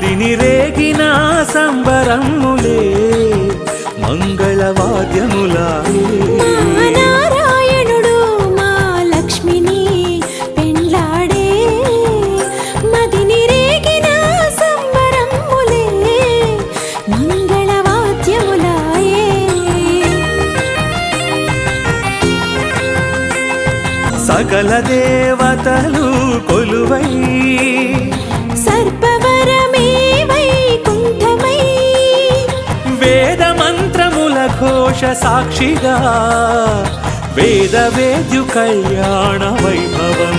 మదిని రేగిన సంబరములే మంగళవాద్యములాయే. నారాయణుడు మా లక్ష్మిని పెండ్లాడే మదిని రేగిన సంబరములే మంగళవాద్యములాయే. సకల దేవతలు కొలువై సర్పవరమే వైకుంఠమై వేద మంత్రముల ఘోష సాక్షిగా వేద వేద్యు కళ్యాణ వైభవం.